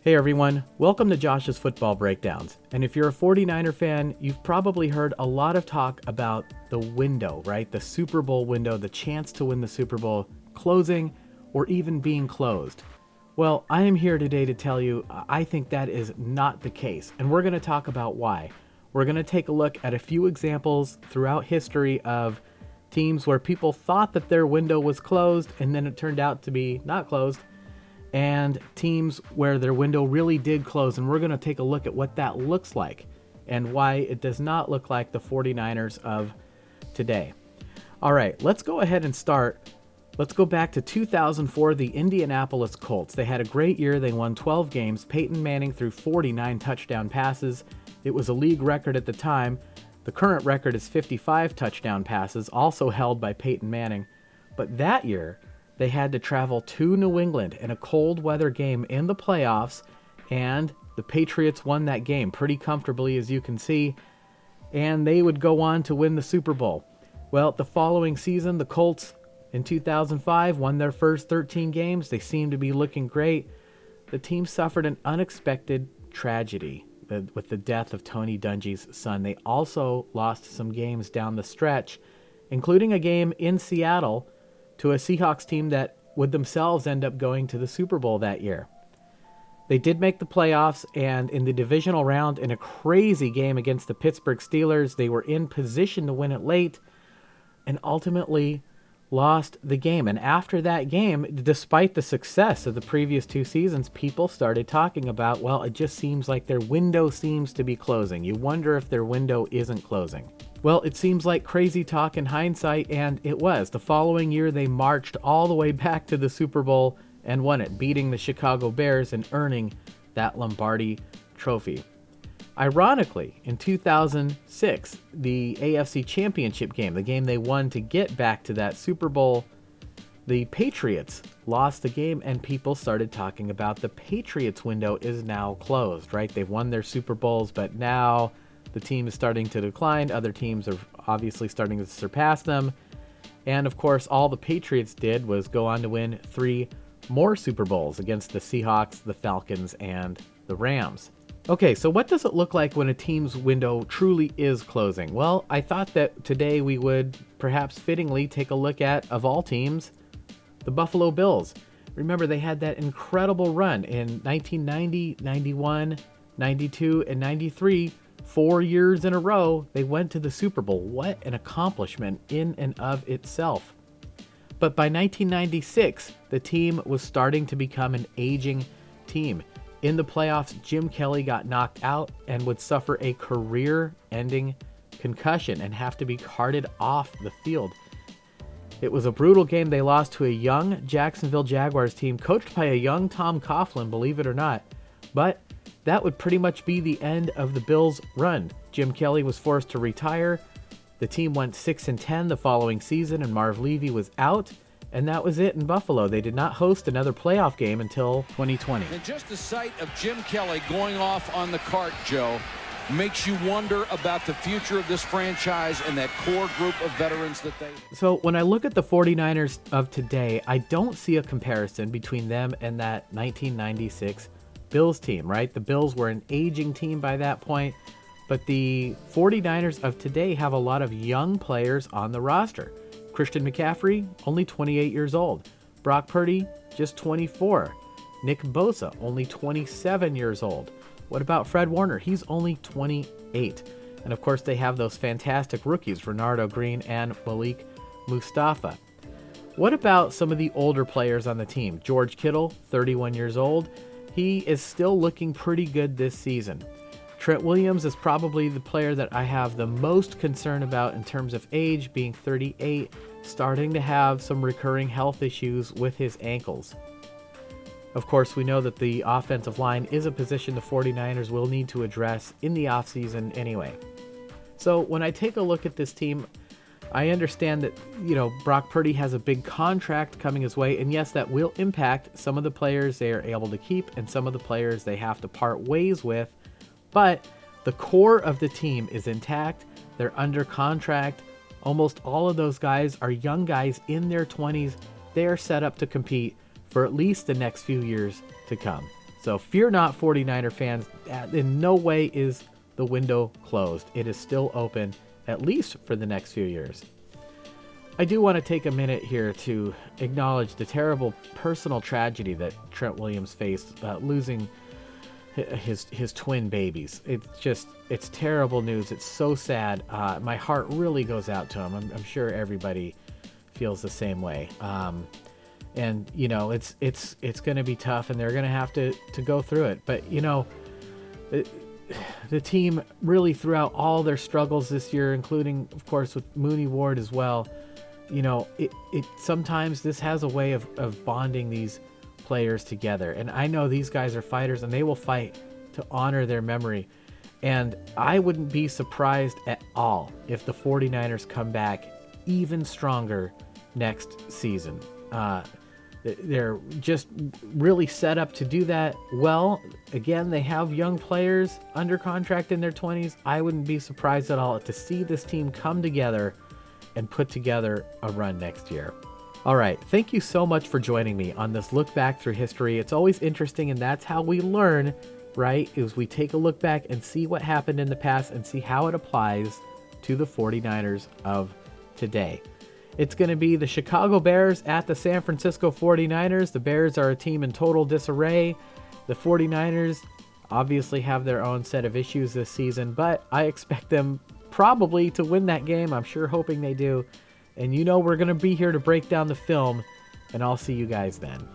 Hey everyone, welcome to Josh's Football Breakdowns. And if you're a 49er fan, you've probably heard a lot of talk about the window, right? The Super Bowl window, the chance to win the Super Bowl closing or even being closed. Well, I am here today to tell you I think that is not the case, and we're going to talk about why. We're going to take a look at a few examples throughout history of teams where people thought that their window was closed and then it turned out to be not closed, and teams where their window really did close, and we're going to take a look at what that looks like and why it does not look like the 49ers of today. All right, let's go ahead and start. Let's go back to 2004, the Indianapolis Colts. They had a great year. They won 12 games. Peyton Manning threw 49 touchdown passes. It was a league record at the time. The current record is 55 touchdown passes, also held by Peyton Manning. But that year, they had to travel to New England in a cold weather game in the playoffs, and the Patriots won that game pretty comfortably, as you can see, and they would go on to win the Super Bowl. Well, the following season, the Colts in 2005 won their first 13 games. They seemed to be looking great. The team suffered an unexpected tragedy with the death of Tony Dungy's son. They also lost some games down the stretch, including a game in Seattle to a Seahawks team that would themselves end up going to the Super Bowl that year. They did make the playoffs, and in the divisional round, in a crazy game against the Pittsburgh Steelers, they were in position to win it late and ultimately lost the game. And after that game, despite the success of the previous two seasons, people started talking about, well, it just seems like their window seems to be closing. You wonder if their window isn't closing. Well, it seems like crazy talk in hindsight, and it was. The following year, they marched all the way back to the Super Bowl and won it, beating the Chicago Bears and earning that Lombardi trophy. Ironically, in 2006, the AFC Championship game, the game they won to get back to that Super Bowl, the Patriots lost the game, and people started talking about the Patriots window is now closed, right? They've won their Super Bowls, but now the team is starting to decline. Other teams are obviously starting to surpass them. And of course, all the Patriots did was go on to win 3 more Super Bowls against the Seahawks, the Falcons, and the Rams. Okay, so what does it look like when a team's window truly is closing? Well, I thought that today we would perhaps fittingly take a look at, of all teams, the Buffalo Bills. Remember, they had that incredible run in 1990, 91, 92, and 93. 4 years in a row, they went to the Super Bowl. What an accomplishment in and of itself. But by 1996, the team was starting to become an aging team. In the playoffs, Jim Kelly got knocked out and would suffer a career-ending concussion and have to be carted off the field. It was a brutal game. They lost to a young Jacksonville Jaguars team coached by a young Tom Coughlin, believe it or not. But that would pretty much be the end of the Bills' run. Jim Kelly was forced to retire. The team went 6-10 the following season, and Marv Levy was out. And that was it in Buffalo. They did not host another playoff game until 2020. And just the sight of Jim Kelly going off on the cart, Joe, makes you wonder about the future of this franchise and that core group of veterans that they... So when I look at the 49ers of today, I don't see a comparison between them and that 1996 Bills team, right? The Bills were an aging team by that point, but the 49ers of today have a lot of young players on the roster. Christian McCaffrey, only 28 years old. Brock Purdy, just 24. Nick Bosa, only 27 years old. What about Fred Warner? He's only 28. And of course, they have those fantastic rookies, Renardo Green and Malik Mustafa. What about some of the older players on the team? George Kittle, 31 years old. He is still looking pretty good this season. Trent Williams is probably the player that I have the most concern about in terms of age, being 38, starting to have some recurring health issues with his ankles. Of course, we know that the offensive line is a position the 49ers will need to address in the offseason anyway. So when I take a look at this team, I understand that, Brock Purdy has a big contract coming his way, and yes, that will impact some of the players they are able to keep and some of the players they have to part ways with. But the core of the team is intact. They're under contract. Almost all of those guys are young guys in their 20s. They are set up to compete for at least the next few years to come. So So fear not, 49er fans. In no way is the window closed. It is still open, at least for the next few years. I do want to take a minute here to acknowledge the terrible personal tragedy that Trent Williams faced, losing his twin babies. It's terrible news. It's so sad. My heart really goes out to him. I'm sure everybody feels the same way. And you know, it's going to be tough, and they're going to have to go through it. But you know, the team really, throughout all their struggles this year, including of course with Mooney Ward as well, you know, it sometimes this has a way of bonding these players together. And I know these guys are fighters, and they will fight to honor their memory. And I wouldn't be surprised at all if the 49ers come back even stronger next season. They're just really set up to do that well. Again, they have young players under contract in their 20s. I wouldn't be surprised at all to see this team come together and put together a run next year. All right, thank you so much for joining me on this look back through history. It's always interesting, and that's how we learn, right? Is we take a look back and see what happened in the past and see how it applies to the 49ers of today. It's going to be the Chicago Bears at the San Francisco 49ers. The Bears are a team in total disarray. The 49ers obviously have their own set of issues this season, but I expect them probably to win that game. I'm sure hoping they do. And you know we're going to be here to break down the film, and I'll see you guys then.